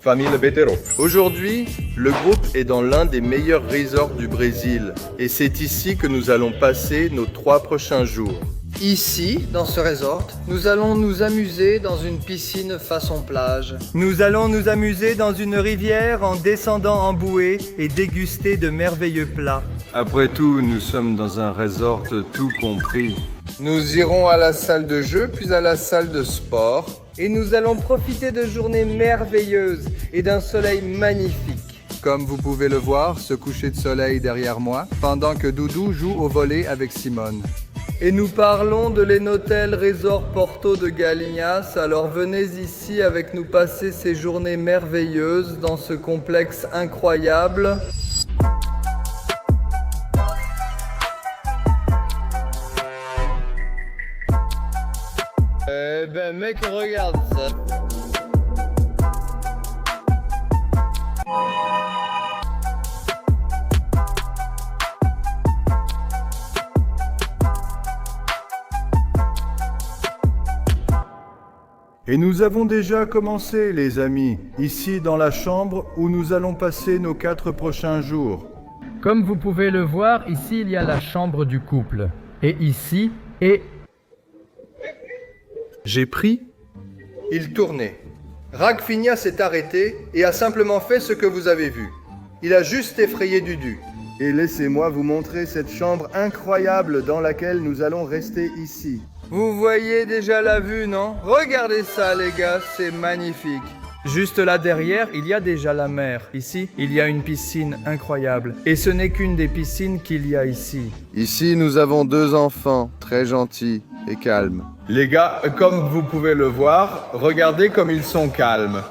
Famille Betero. Aujourd'hui, le groupe est dans l'un des meilleurs resorts du Brésil et c'est ici que nous allons passer nos 3 prochains jours. Ici, dans ce resort, nous allons nous amuser dans une piscine façon plage. Nous allons nous amuser dans une rivière en descendant en bouée et déguster de merveilleux plats. Après tout, nous sommes dans un resort tout compris. Nous irons à la salle de jeu puis à la salle de sport. Et nous allons profiter de journées merveilleuses et d'un soleil magnifique. Comme vous pouvez le voir, ce coucher de soleil derrière moi, pendant que Doudou joue au volley avec Simone. Et nous parlons de l'Enotel Resort Porto de Galinhas, alors venez ici avec nous passer ces journées merveilleuses dans ce complexe incroyable. Eh ben mec, regarde ça. Et nous avons déjà commencé, les amis, ici dans la chambre où nous allons passer nos 4 prochains jours. Comme vous pouvez le voir, ici il y a la chambre du couple. Et ici, J'ai pris. Il tournait. Ragfinia s'est arrêté et a simplement fait ce que vous avez vu. Il a juste effrayé Dudu. Et laissez-moi vous montrer cette chambre incroyable dans laquelle nous allons rester ici. Vous voyez déjà la vue, non? Regardez ça, les gars, c'est magnifique. Juste là derrière, il y a déjà la mer. Ici, il y a une piscine incroyable. Et ce n'est qu'une des piscines qu'il y a ici. Ici, nous avons 2 enfants, très gentils et calmes. Les gars, comme vous pouvez le voir, regardez comme ils sont calmes.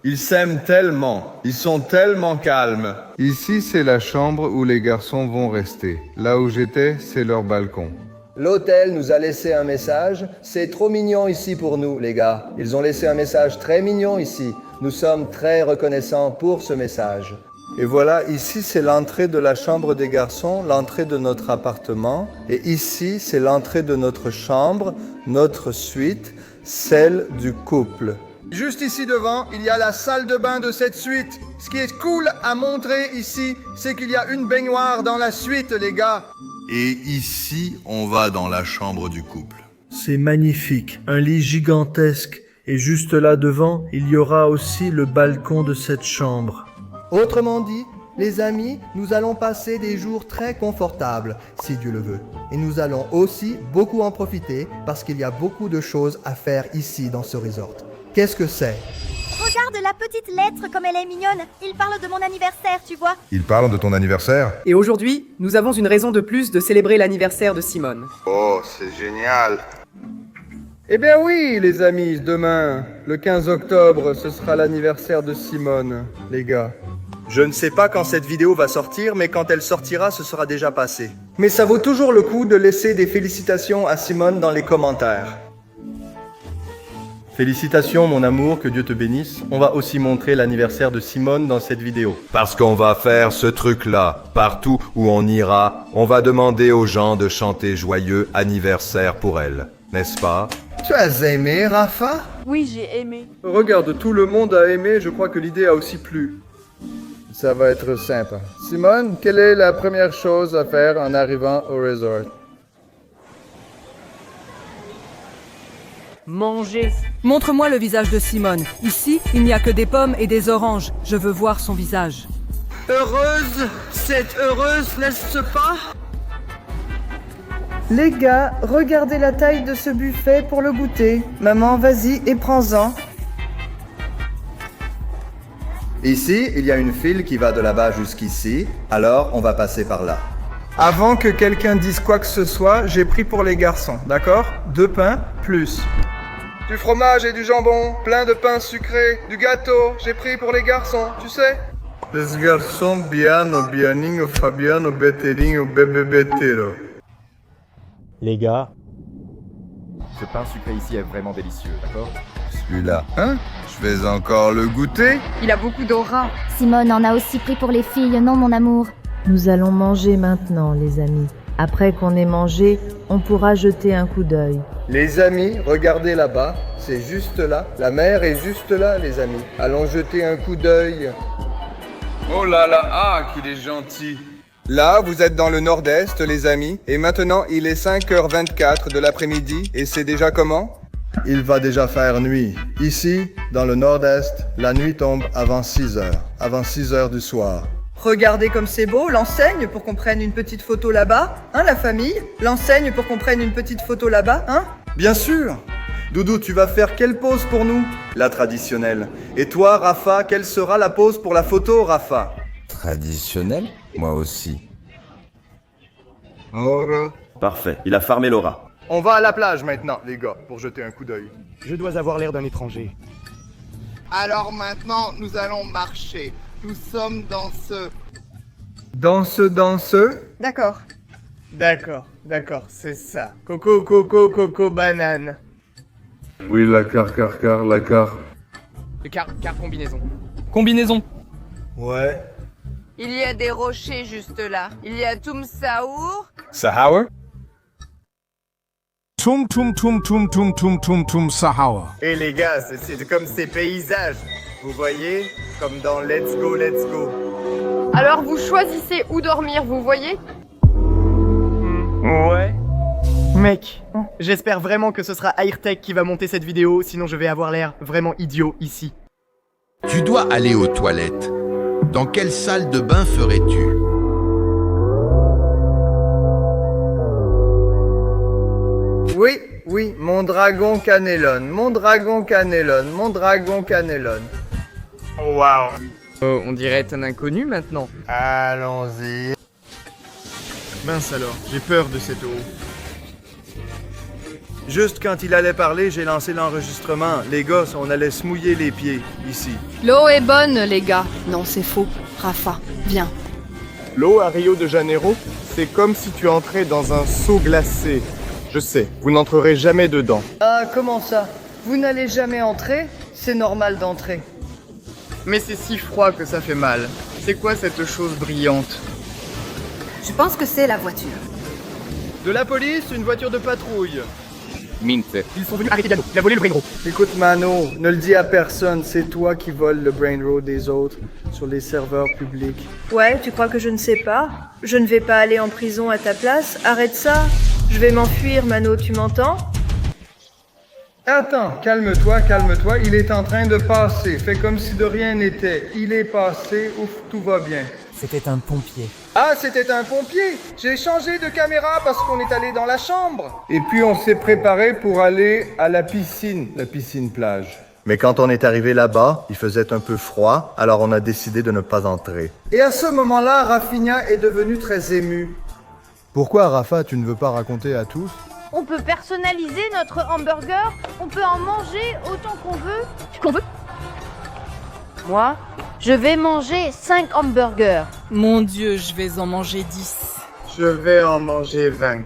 Ils s'aiment tellement, ils sont tellement calmes. Ici, c'est la chambre où les garçons vont rester. Là où j'étais, c'est leur balcon. L'hôtel nous a laissé un message. C'est trop mignon ici pour nous, les gars. Ils ont laissé un message très mignon ici. Nous sommes très reconnaissants pour ce message. Et voilà, ici c'est l'entrée de la chambre des garçons, l'entrée de notre appartement. Et ici c'est l'entrée de notre chambre, notre suite, celle du couple. Juste ici devant, il y a la salle de bain de cette suite. Ce qui est cool à montrer ici, c'est qu'il y a une baignoire dans la suite, les gars. Et ici, on va dans la chambre du couple. C'est magnifique, un lit gigantesque. Et juste là devant, il y aura aussi le balcon de cette chambre. Autrement dit, les amis, nous allons passer des jours très confortables, si Dieu le veut. Et nous allons aussi beaucoup en profiter parce qu'il y a beaucoup de choses à faire ici dans ce resort. Qu'est-ce que c'est? Regarde la petite lettre comme elle est mignonne. Il parle de mon anniversaire, tu vois. Il parle de ton anniversaire? Et aujourd'hui, nous avons une raison de plus de célébrer l'anniversaire de Simone. Oh, c'est génial. Eh bien oui, les amis, demain, le 15 octobre, ce sera l'anniversaire de Simone, les gars. Je ne sais pas quand cette vidéo va sortir, mais quand elle sortira, ce sera déjà passé. Mais ça vaut toujours le coup de laisser des félicitations à Simone dans les commentaires. Félicitations mon amour, que Dieu te bénisse. On va aussi montrer l'anniversaire de Simone dans cette vidéo. Parce qu'on va faire ce truc-là. Partout où on ira, on va demander aux gens de chanter joyeux anniversaire pour elle. N'est-ce pas? Tu as aimé, Rafa? Oui, j'ai aimé. Regarde, tout le monde a aimé, je crois que l'idée a aussi plu. Ça va être simple. Simone, quelle est la première chose à faire en arrivant au resort? Manger. Montre-moi le visage de Simone. Ici, il n'y a que des pommes et des oranges. Je veux voir son visage. Heureuse, cette heureuse, n'est-ce pas? Les gars, regardez la taille de ce buffet pour le goûter. Maman, vas-y et prends-en. Ici, il y a une file qui va de là-bas jusqu'ici. Alors, on va passer par là. Avant que quelqu'un dise quoi que ce soit, j'ai pris pour les garçons, d'accord? 2 pains, plus. Du fromage et du jambon, plein de pain sucré, du gâteau, j'ai pris pour les garçons, tu sais? Les garçons, Biano, Bianinho, Fabiano, Beterinho, Bébé Betero. Les gars, ce pain sucré ici est vraiment délicieux, d'accord? Celui-là, hein? Je vais encore le goûter? Il a beaucoup d'aura. Simone en a aussi pris pour les filles, non mon amour? Nous allons manger maintenant, les amis. Après qu'on ait mangé, on pourra jeter un coup d'œil. Les amis, regardez là-bas, c'est juste là. La mer est juste là, les amis. Allons jeter un coup d'œil. Oh là là, ah, qu'il est gentil. Là, vous êtes dans le nord-est, les amis. Et maintenant, il est 5h24 de l'après-midi. Et c'est déjà comment? Il va déjà faire nuit. Ici, dans le nord-est, la nuit tombe avant 6 heures. Avant 6 heures du soir. Regardez comme c'est beau, l'enseigne pour qu'on prenne une petite photo là-bas, hein, la famille? L'enseigne pour qu'on prenne une petite photo là-bas, hein? Bien sûr. Doudou, tu vas faire quelle pose pour nous? La traditionnelle. Et toi, Rafa, quelle sera la pose pour la photo, Rafa? Traditionnelle? Moi aussi. Parfait, il a farmé Laura. On va à la plage maintenant, les gars, pour jeter un coup d'œil. Je dois avoir l'air d'un étranger. Alors maintenant, nous allons marcher. Nous sommes dans ce... Dans ce... D'accord. D'accord, c'est ça. Coco, banane. Oui, la car. Le car combinaison. Combinaison. Ouais. Il y a des rochers juste là. Il y a Toum Saour. Sahour. Toum Sahour. Et les gars, c'est comme ces paysages. Vous voyez? Comme dans Let's Go. Alors vous choisissez où dormir, vous voyez? Ouais. Mec, j'espère vraiment que ce sera Airtech qui va monter cette vidéo, sinon je vais avoir l'air vraiment idiot ici. Tu dois aller aux toilettes. Dans quelle salle de bain ferais-tu? Oui, mon dragon cannellone. Waouh. On dirait un inconnu maintenant. Allons-y. Mince alors, j'ai peur de cette eau. Juste quand il allait parler, j'ai lancé l'enregistrement. Les gosses, on allait se mouiller les pieds, ici. L'eau est bonne, les gars. Non, c'est faux. Rafa, viens. L'eau à Rio de Janeiro, c'est comme si tu entrais dans un seau glacé. Je sais, vous n'entrerez jamais dedans. Ah, comment ça? Vous n'allez jamais entrer? C'est normal d'entrer. Mais c'est si froid que ça fait mal. C'est quoi cette chose brillante? Je pense que c'est la voiture. De la police, une voiture de patrouille. Ils sont venus arrêter Diano. Il a volé le brain row. Écoute Mano, ne le dis à personne, c'est toi qui voles le brain row des autres sur les serveurs publics. Ouais, tu crois que je ne sais pas? Je ne vais pas aller en prison à ta place. Arrête ça. Je vais m'enfuir, Mano, tu m'entends? Attends, calme-toi, il est en train de passer. Fais comme si de rien n'était. Il est passé, ouf, tout va bien. C'était un pompier. Ah, c'était un pompier! J'ai changé de caméra parce qu'on est allé dans la chambre. Et puis on s'est préparé pour aller à la piscine plage. Mais quand on est arrivé là-bas, il faisait un peu froid, alors on a décidé de ne pas entrer. Et à ce moment-là, Rafinha est devenu très ému. Pourquoi, Rafa, tu ne veux pas raconter à tous? On peut personnaliser notre hamburger, on peut en manger autant qu'on veut. Moi, je vais manger 5 hamburgers. Mon Dieu, je vais en manger 10. Je vais en manger 20.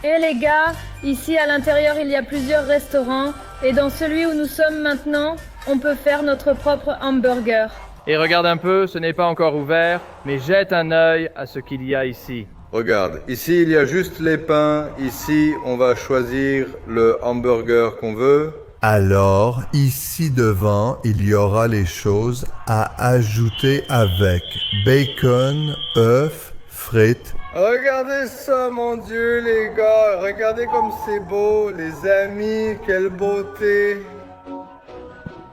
Et les gars, ici à l'intérieur il y a plusieurs restaurants, et dans celui où nous sommes maintenant, on peut faire notre propre hamburger. Et regarde un peu, ce n'est pas encore ouvert, mais jette un œil à ce qu'il y a ici. Regarde, ici il y a juste les pains, ici on va choisir le hamburger qu'on veut. Alors, ici devant, il y aura les choses à ajouter avec bacon, œufs, frites. Regardez ça, mon Dieu, les gars. Regardez comme c'est beau, les amis, quelle beauté.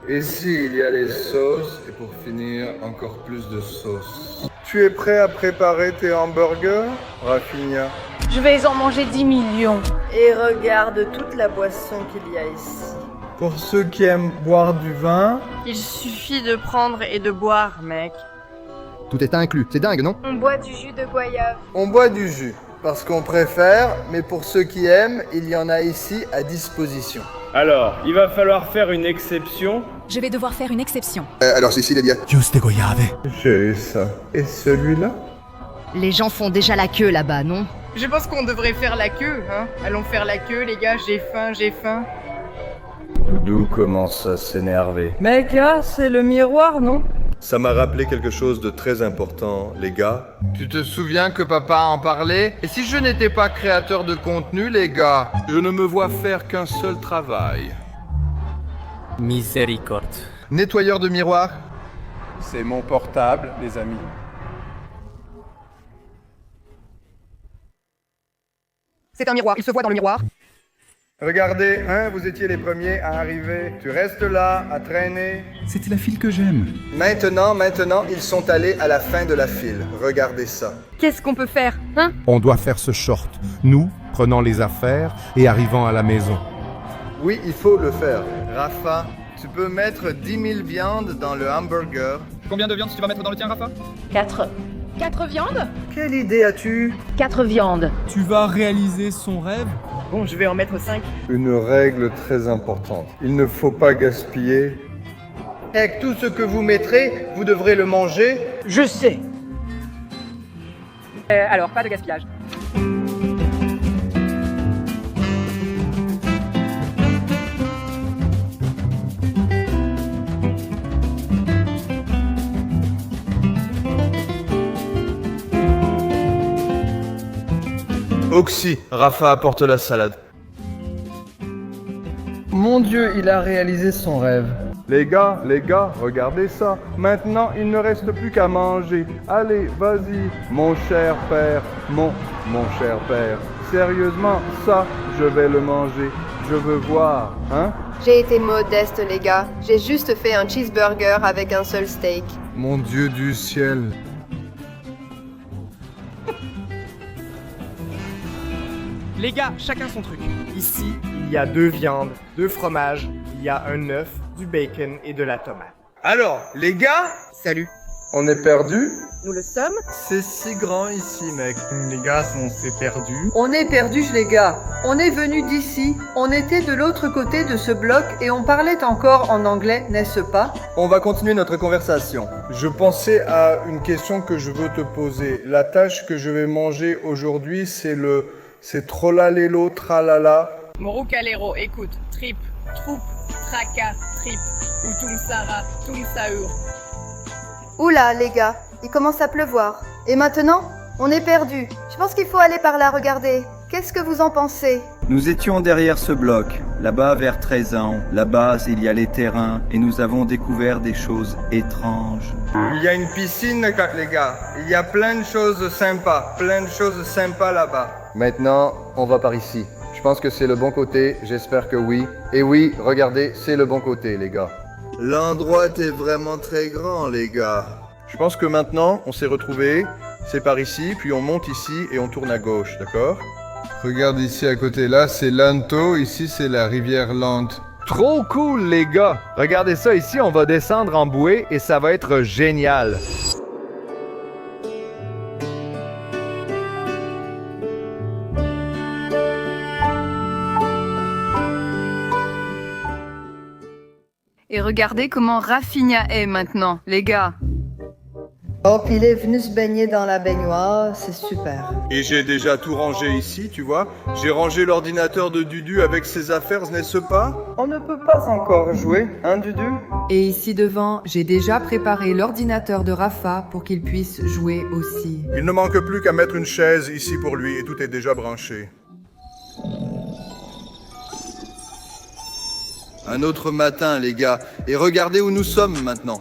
Ici, il y a les sauces, et pour finir, encore plus de sauce. Tu es prêt à préparer tes hamburgers, Rafinha? Je vais en manger 10 millions. Et regarde toute la boisson qu'il y a ici. Pour ceux qui aiment boire du vin... Il suffit de prendre et de boire, mec. Tout est inclus, c'est dingue, non? On boit du jus de goyave. On boit du jus, parce qu'on préfère, mais pour ceux qui aiment, il y en a ici à disposition. Alors, il va falloir faire une exception. Je vais devoir faire une exception. Alors, Cécile, il y a... Jus de goyave. J'ai ça. Et celui-là? Les gens font déjà la queue là-bas, non? Je pense qu'on devrait faire la queue, hein. Allons faire la queue, les gars, j'ai faim. Doudou commence à s'énerver. Mec, là, c'est le miroir, non? Ça m'a rappelé quelque chose de très important, les gars. Tu te souviens que papa en parlait? Et si je n'étais pas créateur de contenu, les gars? Je ne me vois faire qu'un seul travail. Miséricorde. Nettoyeur de miroir? C'est mon portable, les amis. C'est un miroir, il se voit dans le miroir. Regardez, hein, vous étiez les premiers à arriver. Tu restes là, à traîner. C'était la file que j'aime. Maintenant, ils sont allés à la fin de la file. Regardez ça. Qu'est-ce qu'on peut faire, hein? On doit faire ce short. Nous, prenant les affaires et arrivant à la maison. Oui, il faut le faire. Rafa, tu peux mettre 10 000 viandes dans le hamburger. Combien de viandes tu vas mettre dans le tien, Rafa? 4. 4 viandes? Quelle idée as-tu? 4 viandes. Tu vas réaliser son rêve? Bon, je vais en mettre 5. Une règle très importante. Il ne faut pas gaspiller. Avec tout ce que vous mettrez, vous devrez le manger. Je sais. Alors, pas de gaspillage. Oxy, Rafa apporte la salade. Mon Dieu, il a réalisé son rêve. Les gars, regardez ça. Maintenant, il ne reste plus qu'à manger. Allez, vas-y, mon cher père, mon cher père. Sérieusement, ça, je vais le manger. Je veux voir, hein? J'ai été modeste, les gars. J'ai juste fait un cheeseburger avec un seul steak. Mon Dieu du ciel. Les gars, chacun son truc. Ici, il y a 2 viandes, 2 fromages, il y a un œuf, du bacon et de la tomate. Alors, les gars? Salut. On est perdus? Nous le sommes. C'est si grand ici, mec. Les gars, on s'est perdus. On est perdus, les gars. On est venus d'ici. On était de l'autre côté de ce bloc et on parlait encore en anglais, n'est-ce pas? On va continuer notre conversation. Je pensais à une question que je veux te poser. La tâche que je vais manger aujourd'hui, c'est trolalelo, tralala. Morukalero, écoute, trip, troupe, traka, trip, ou tumsara, tumsaur. Oula, les gars, il commence à pleuvoir. Et maintenant, on est perdus. Je pense qu'il faut aller par là, regardez. Qu'est-ce que vous en pensez? Nous étions derrière ce bloc, là-bas vers 13 ans. Là-bas, il y a les terrains, et nous avons découvert des choses étranges. Il y a une piscine, les gars. Il y a plein de choses sympas là-bas. Maintenant, on va par ici. Je pense que c'est le bon côté, j'espère que oui. Et oui, regardez, c'est le bon côté, les gars. L'endroit est vraiment très grand, les gars. Je pense que maintenant, on s'est retrouvés. C'est par ici, puis on monte ici et on tourne à gauche, d'accord? Regarde ici à côté, là c'est Lanto, ici c'est la rivière Lante. Trop cool, les gars! Regardez ça ici, on va descendre en bouée et ça va être génial. Et regardez comment Rafinha est maintenant, les gars. Hop, il est venu se baigner dans la baignoire, c'est super. Et j'ai déjà tout rangé ici, tu vois. J'ai rangé l'ordinateur de Dudu avec ses affaires, n'est-ce pas? On ne peut pas encore jouer, hein Dudu? Et ici devant, j'ai déjà préparé l'ordinateur de Rafa pour qu'il puisse jouer aussi. Il ne manque plus qu'à mettre une chaise ici pour lui et tout est déjà branché. Un autre matin, les gars. Et regardez où nous sommes maintenant.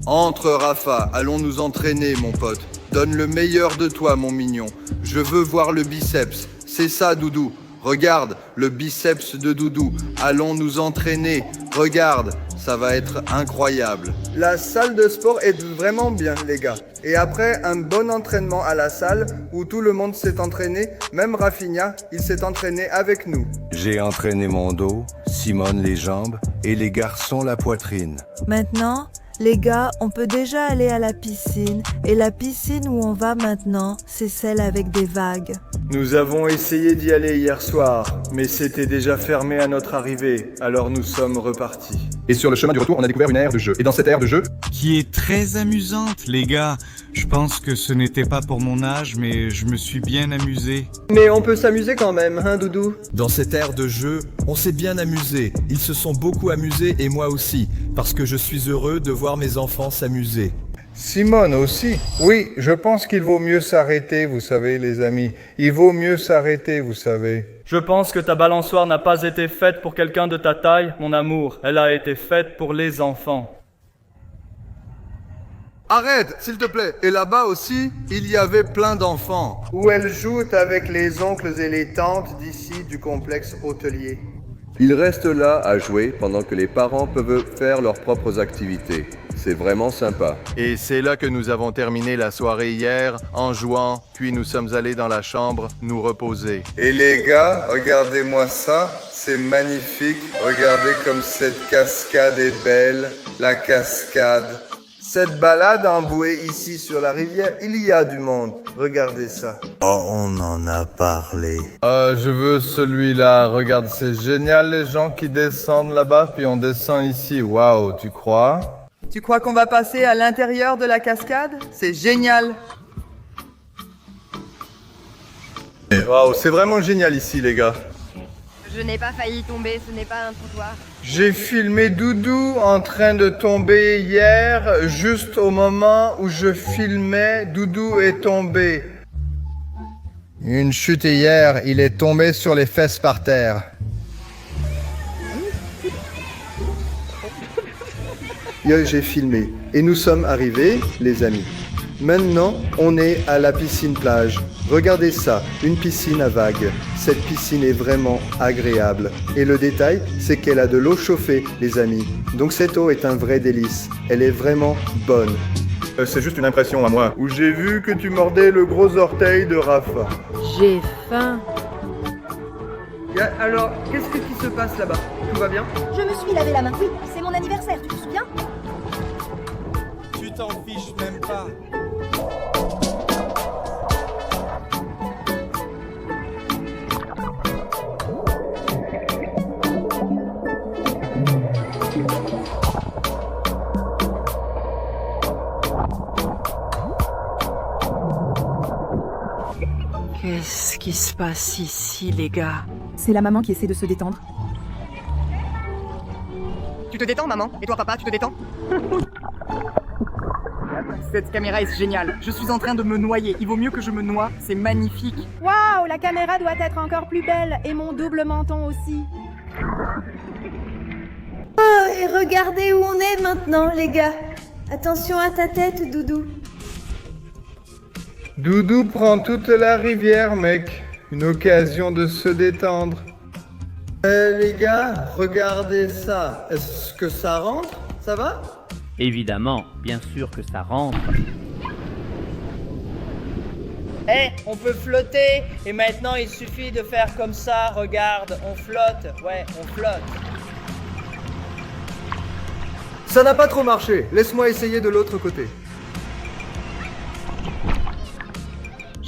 Entre, Rafa, allons nous entraîner, mon pote. Donne le meilleur de toi, mon mignon. Je veux voir le biceps. C'est ça, Doudou. Regarde, le biceps de Doudou. Allons nous entraîner. Regarde, ça va être incroyable. La salle de sport est vraiment bien, les gars. Et après un bon entraînement à la salle, où tout le monde s'est entraîné, même Rafinha, il s'est entraîné avec nous. J'ai entraîné mon dos, Simone les jambes et les garçons la poitrine. Maintenant, les gars, on peut déjà aller à la piscine. Et la piscine où on va maintenant, c'est celle avec des vagues. Nous avons essayé d'y aller hier soir, mais c'était déjà fermé à notre arrivée, alors nous sommes repartis. Et sur le chemin du retour, on a découvert une aire de jeu. Et dans cette aire de jeu... Qui est très amusante, les gars. Je pense que ce n'était pas pour mon âge, mais je me suis bien amusé. Mais on peut s'amuser quand même, hein, Doudou? Dans cette aire de jeu, on s'est bien amusé. Ils se sont beaucoup amusés et moi aussi, parce que je suis heureux de voir mes enfants s'amuser. Simone aussi. Oui, je pense qu'il vaut mieux s'arrêter, vous savez, les amis. Il vaut mieux s'arrêter, vous savez. Je pense que ta balançoire n'a pas été faite pour quelqu'un de ta taille, mon amour. Elle a été faite pour les enfants. Arrête, s'il te plaît. Et là-bas aussi, il y avait plein d'enfants. Où elles jouent avec les oncles et les tantes d'ici du complexe hôtelier. Ils restent là à jouer pendant que les parents peuvent faire leurs propres activités. C'est vraiment sympa. Et c'est là que nous avons terminé la soirée hier en jouant, puis nous sommes allés dans la chambre nous reposer. Et les gars, regardez-moi ça, c'est magnifique. Regardez comme cette cascade est belle, la cascade. Cette balade en bouée ici sur la rivière, il y a du monde. Regardez ça. Oh, on en a parlé. Je veux celui-là. Regarde, c'est génial les gens qui descendent là-bas, puis on descend ici. Waouh, tu crois ? Tu crois qu'on va passer à l'intérieur de la cascade? C'est génial. Waouh, c'est vraiment génial ici, les gars. Je n'ai pas failli tomber, ce n'est pas un trottoir. J'ai filmé Doudou en train de tomber hier, juste au moment où je filmais, Doudou est tombé. Une chute hier, il est tombé sur les fesses par terre. J'ai filmé et nous sommes arrivés, les amis. Maintenant, on est à la piscine plage. Regardez ça, une piscine à vagues. Cette piscine est vraiment agréable. Et le détail, c'est qu'elle a de l'eau chauffée, les amis. Donc cette eau est un vrai délice. Elle est vraiment bonne. C'est juste une impression à moi. Où j'ai vu que tu mordais le gros orteil de Rafa. J'ai faim. Alors, qu'est-ce qui se passe là-bas? Tout va bien? Je me suis lavé la main. Oui, c'est mon anniversaire, tu te souviens? Tu t'en fiches même pas. Qu'est-ce qui se passe ici, les gars? C'est la maman qui essaie de se détendre. Tu te détends, maman? Et toi, papa, tu te détends? Cette caméra est géniale. Je suis en train de me noyer. Il vaut mieux que je me noie. C'est magnifique. Waouh, la caméra doit être encore plus belle. Et mon double menton aussi. Oh, et regardez où on est maintenant, les gars. Attention à ta tête, Doudou. Doudou prend toute la rivière, mec. Une occasion de se détendre. Les gars, regardez ça. Est-ce que ça rentre? Ça va? Évidemment, bien sûr que ça rentre. On peut flotter. Et maintenant, il suffit de faire comme ça. Regarde, on flotte. Ouais, on flotte. Ça n'a pas trop marché. Laisse-moi essayer de l'autre côté.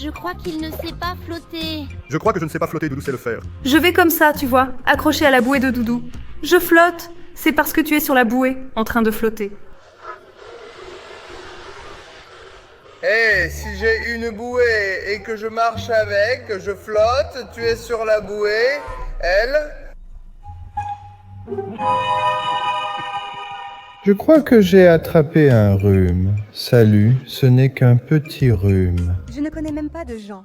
Je crois qu'il ne sait pas flotter. Je crois que je ne sais pas flotter, Doudou sait le faire. Je vais comme ça, tu vois, accroché à la bouée de Doudou. Je flotte. C'est parce que tu es sur la bouée, en train de flotter. Si j'ai une bouée et que je marche avec, je flotte, tu es sur la bouée, elle... Je crois que j'ai attrapé un rhume. Salut, ce n'est qu'un petit rhume. Je ne connais même pas de gens.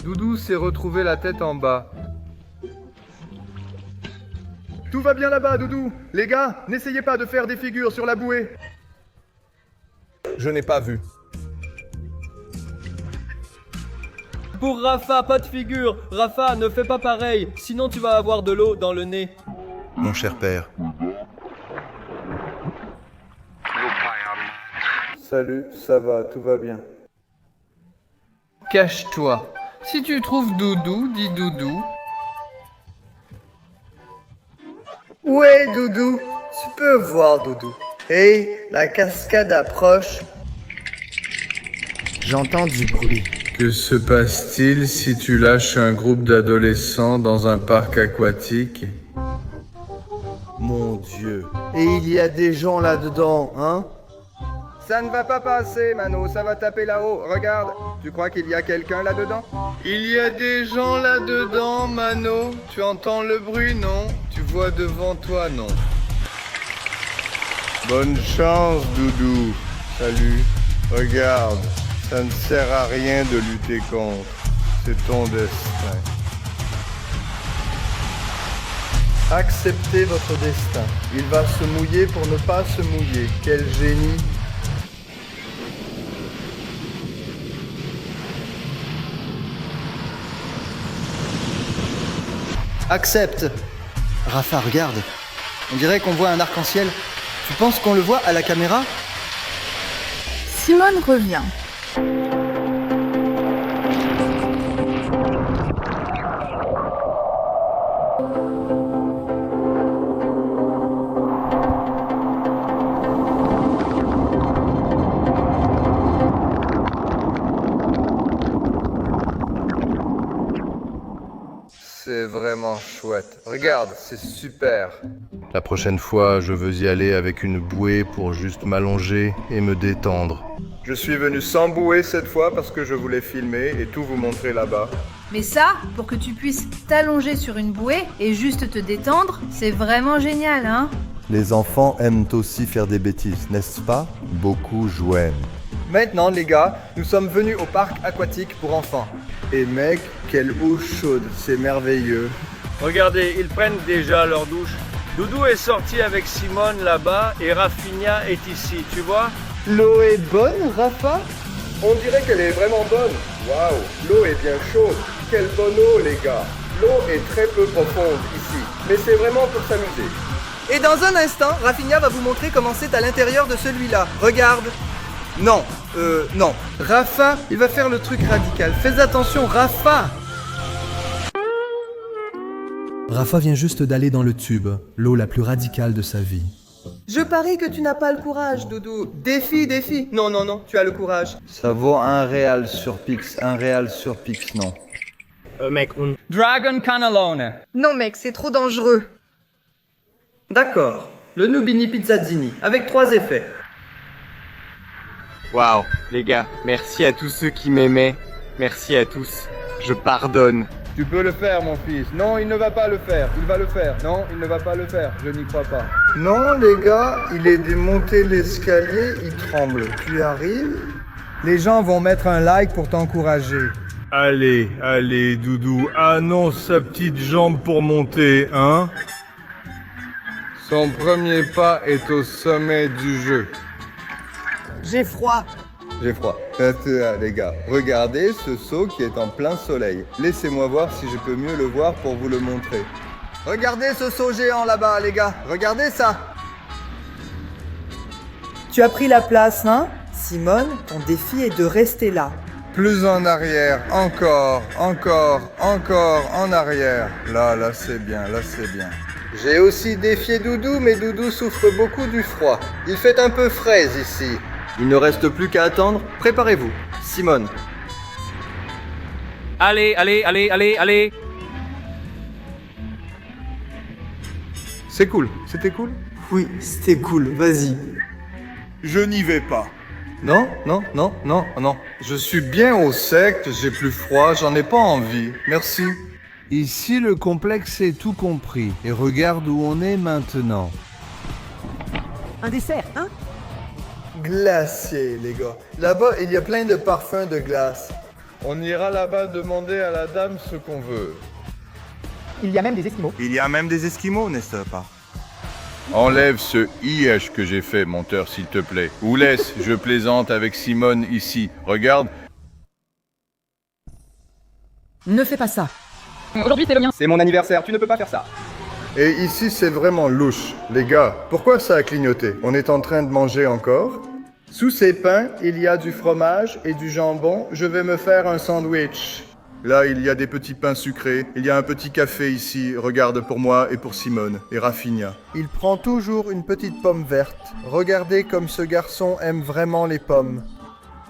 Doudou s'est retrouvé la tête en bas. Tout va bien là-bas, Doudou. Les gars, n'essayez pas de faire des figures sur la bouée. Je n'ai pas vu. Pour Rafa, pas de figure. Rafa, ne fais pas pareil, sinon tu vas avoir de l'eau dans le nez. Mon cher père. Salut, ça va, tout va bien. Cache-toi. Si tu trouves Doudou, dis Doudou. Où est Doudou? Tu peux voir Doudou. La cascade approche. J'entends du bruit. Que se passe-t-il si tu lâches un groupe d'adolescents dans un parc aquatique? Mon Dieu. Et il y a des gens là-dedans, hein? Ça ne va pas passer, Mano, ça va taper là-haut. Regarde, tu crois qu'il y a quelqu'un là-dedans? Il y a des gens là-dedans, Mano. Tu entends le bruit, non? Tu vois devant toi, non? Bonne chance, Doudou. Salut. Regarde, ça ne sert à rien de lutter contre. C'est ton destin. Acceptez votre destin. Il va se mouiller pour ne pas se mouiller. Quel génie! Accepte. Rafa, regarde. On dirait qu'on voit un arc-en-ciel. Tu penses qu'on le voit à la caméra? Simone revient. C'est vraiment chouette. Regarde, c'est super. La prochaine fois, je veux y aller avec une bouée pour juste m'allonger et me détendre. Je suis venu sans bouée cette fois parce que je voulais filmer et tout vous montrer là-bas. Mais ça, pour que tu puisses t'allonger sur une bouée et juste te détendre, c'est vraiment génial, hein? Les enfants aiment aussi faire des bêtises, n'est-ce pas? Beaucoup jouent. Maintenant, les gars, nous sommes venus au parc aquatique pour enfants. Et mec, quelle eau chaude, c'est merveilleux. Regardez, ils prennent déjà leur douche. Doudou est sorti avec Simone là-bas et Rafinha est ici, tu vois? L'eau est bonne, Rafa? On dirait qu'elle est vraiment bonne. Waouh, l'eau est bien chaude. Quelle bonne eau, les gars. L'eau est très peu profonde ici, mais c'est vraiment pour s'amuser. Et dans un instant, Rafinha va vous montrer comment c'est à l'intérieur de celui-là. Regarde. Non, non. Rafa, il va faire le truc radical. Fais attention, Rafa! Rafa vient juste d'aller dans le tube, l'eau la plus radicale de sa vie. Je parie que tu n'as pas le courage, Doudou. Défi, défi. Non, non, non, tu as le courage. Ça vaut un réal sur Pix, non. Mec, on... Dragon Cannellone. Non, mec, c'est trop dangereux. D'accord, le Nubini Pizzazzini, avec 3 effets. Waouh, les gars, merci à tous ceux qui m'aimaient. Merci à tous. Je pardonne. Tu peux le faire, mon fils. Non, il ne va pas le faire. Il va le faire. Non, il ne va pas le faire. Je n'y crois pas. Non, les gars, il est démonté l'escalier, il tremble. Tu y arrives? Les gens vont mettre un like pour t'encourager. Allez, allez, Doudou, annonce sa petite jambe pour monter, hein? Son premier pas est au sommet du jeu. J'ai froid. J'ai froid. Les gars, regardez ce seau qui est en plein soleil. Laissez-moi voir si je peux mieux le voir pour vous le montrer. Regardez ce seau géant là-bas, les gars. Regardez ça. Tu as pris la place, hein? Simone, ton défi est de rester là. Plus en arrière, encore en arrière. Là c'est bien, là c'est bien. J'ai aussi défié Doudou, mais Doudou souffre beaucoup du froid. Il fait un peu fraise ici. Il ne reste plus qu'à attendre. Préparez-vous. Simone. Allez. C'est cool. C'était cool? Oui, c'était cool. Vas-y. Je n'y vais pas. Non. Je suis bien au sec, j'ai plus froid, j'en ai pas envie. Merci. Ici, le complexe est tout compris. Et regarde où on est maintenant. Un dessert, hein? Glacier, les gars. Là-bas, il y a plein de parfums de glace. On ira là-bas demander à la dame ce qu'on veut. Il y a même des Esquimaux. Il y a même des Esquimaux, n'est-ce pas? Enlève ce IH que j'ai fait, monteur, s'il te plaît. Ou laisse, je plaisante avec Simone ici. Regarde. Ne fais pas ça. Aujourd'hui, c'est le mien. C'est mon anniversaire, tu ne peux pas faire ça. Et ici, c'est vraiment louche. Les gars, pourquoi ça a clignoté? On est en train de manger encore? Sous ces pains, il y a du fromage et du jambon. Je vais me faire un sandwich. Là, il y a des petits pains sucrés. Il y a un petit café ici. Regarde pour moi et pour Simone et Rafinha. Il prend toujours une petite pomme verte. Regardez comme ce garçon aime vraiment les pommes.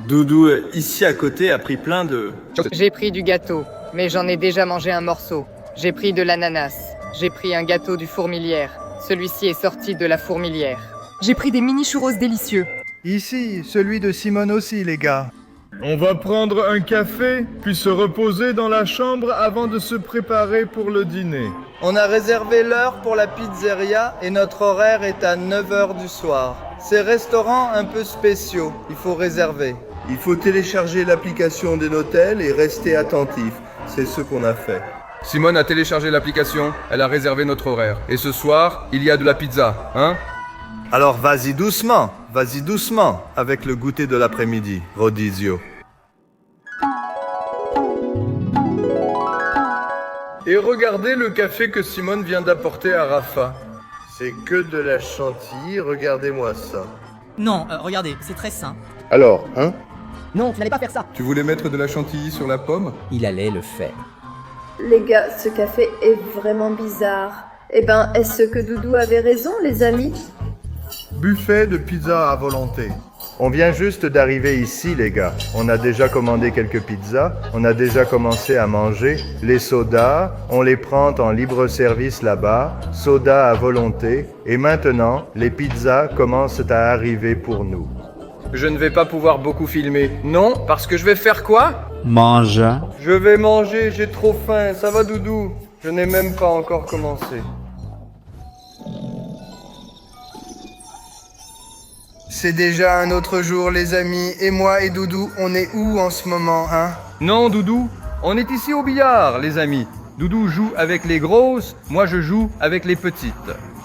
Doudou, ici à côté, a pris plein de... J'ai pris du gâteau, mais j'en ai déjà mangé un morceau. J'ai pris de l'ananas. J'ai pris un gâteau du Fourmilière. Celui-ci est sorti de la fourmilière. J'ai pris des mini churros délicieux. Ici, celui de Simone aussi, les gars. On va prendre un café, puis se reposer dans la chambre avant de se préparer pour le dîner. On a réservé l'heure pour la pizzeria et notre horaire est à 9h du soir. C'est restaurants un peu spéciaux, il faut réserver. Il faut télécharger l'application de l'hôtel et rester attentif. C'est ce qu'on a fait. Simone a téléchargé l'application, elle a réservé notre horaire. Et ce soir, il y a de la pizza, hein? Alors vas-y doucement avec le goûter de l'après-midi, Rodizio. Et regardez le café que Simone vient d'apporter à Rafa. C'est que de la chantilly, regardez-moi ça. Non, regardez, c'est très sain. Alors, hein? Non, tu n'allais pas faire ça. Tu voulais mettre de la chantilly sur la pomme? Il allait le faire. Les gars, ce café est vraiment bizarre. Eh ben, est-ce que Doudou avait raison, les amis? Buffet de pizza à volonté. On vient juste d'arriver ici, les gars. On a déjà commandé quelques pizzas, on a déjà commencé à manger. Les sodas, on les prend en libre service là-bas, soda à volonté. Et maintenant, les pizzas commencent à arriver pour nous. Je ne vais pas pouvoir beaucoup filmer. Non, parce que je vais faire quoi? Mange. Je vais manger, j'ai trop faim. Ça va, Doudou? Je n'ai même pas encore commencé. C'est déjà un autre jour, les amis. Et moi et Doudou, on est où en ce moment, hein? Non, Doudou, on est ici au billard, les amis. Doudou joue avec les grosses, moi je joue avec les petites.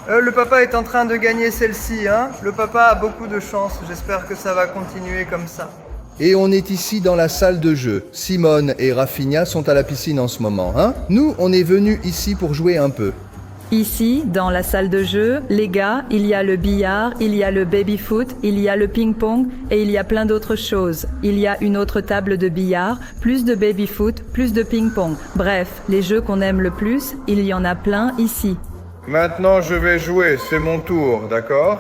Le papa est en train de gagner celle-ci, hein? Le papa a beaucoup de chance, j'espère que ça va continuer comme ça. Et on est ici dans la salle de jeu. Simone et Rafinha sont à la piscine en ce moment, hein? Nous, on est venus ici pour jouer un peu. Ici, dans la salle de jeu, les gars, il y a le billard, il y a le baby-foot, il y a le ping-pong et il y a plein d'autres choses. Il y a une autre table de billard, plus de baby-foot, plus de ping-pong. Bref, les jeux qu'on aime le plus, il y en a plein ici. Maintenant, je vais jouer, c'est mon tour, d'accord?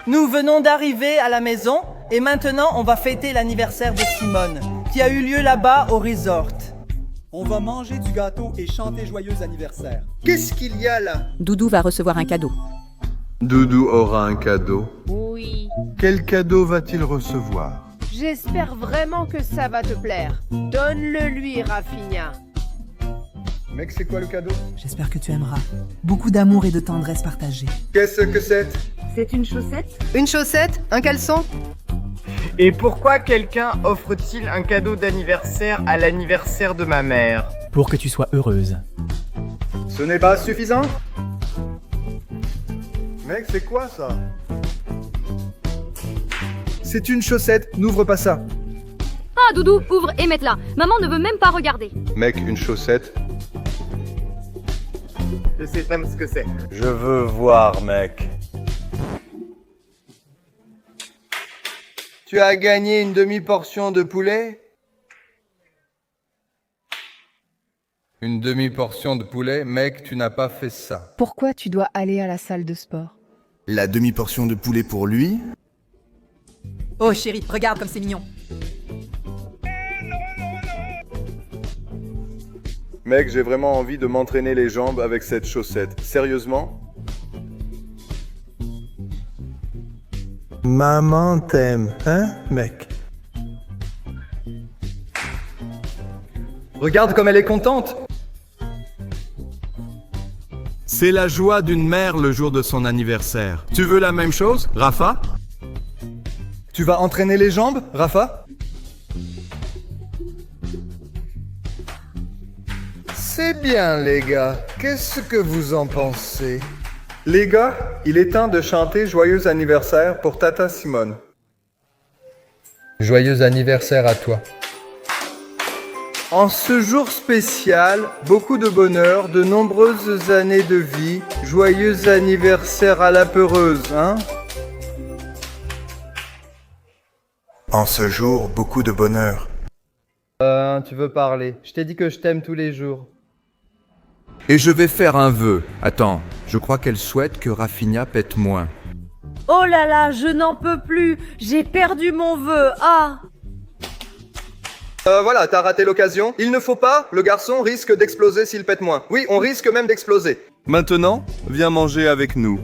Nous venons d'arriver à la maison et maintenant on va fêter l'anniversaire de Simone, qui a eu lieu là-bas au resort. On va manger du gâteau et chanter joyeux anniversaire. Qu'est-ce qu'il y a là? Doudou va recevoir un cadeau. Doudou aura un cadeau. Oui. Quel cadeau va-t-il recevoir? J'espère vraiment que ça va te plaire. Donne-le lui, Rafinha. Mec, c'est quoi le cadeau? J'espère que tu aimeras. Beaucoup d'amour et de tendresse partagée. Qu'est-ce que c'est? C'est une chaussette? Une chaussette? Un caleçon? Et pourquoi quelqu'un offre-t-il un cadeau d'anniversaire à l'anniversaire de ma mère? Pour que tu sois heureuse. Ce n'est pas suffisant? Mec, c'est quoi ça? C'est une chaussette, n'ouvre pas ça. Ah, Doudou, ouvre et mets-la. Maman ne veut même pas regarder. Mec, une chaussette. Je sais même ce que c'est. Je veux voir, mec. Tu as gagné une demi-portion de poulet? Une demi-portion de poulet, mec, tu n'as pas fait ça. Pourquoi tu dois aller à la salle de sport? La demi-portion de poulet pour lui? Oh chérie, regarde comme c'est mignon. Mec, j'ai vraiment envie de m'entraîner les jambes avec cette chaussette. Sérieusement? Maman t'aime, hein, mec? Regarde comme elle est contente. C'est la joie d'une mère le jour de son anniversaire. Tu veux la même chose, Rafa? Tu vas entraîner les jambes, Rafa? C'est bien, les gars. Qu'est-ce que vous en pensez? Les gars, il est temps de chanter Joyeux anniversaire pour Tata Simone. Joyeux anniversaire à toi. En ce jour spécial, beaucoup de bonheur, de nombreuses années de vie. Joyeux anniversaire à la peureuse, hein? En ce jour, beaucoup de bonheur. Tu veux parler. Je t'ai dit que je t'aime tous les jours. Et je vais faire un vœu. Attends, je crois qu'elle souhaite que Rafinha pète moins. Oh là là, je n'en peux plus. J'ai perdu mon vœu. Ah! Voilà, t'as raté l'occasion. Il ne faut pas, le garçon risque d'exploser s'il pète moins. Oui, on risque même d'exploser. Maintenant, viens manger avec nous.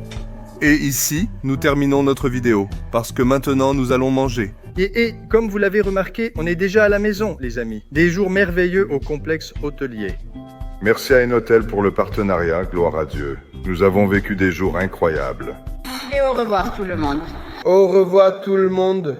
Et ici, nous terminons notre vidéo, parce que maintenant nous allons manger. Et comme vous l'avez remarqué, on est déjà à la maison, les amis. Des jours merveilleux au complexe hôtelier. Merci à Enotel pour le partenariat, gloire à Dieu. Nous avons vécu des jours incroyables. Et au revoir tout le monde. Au revoir tout le monde.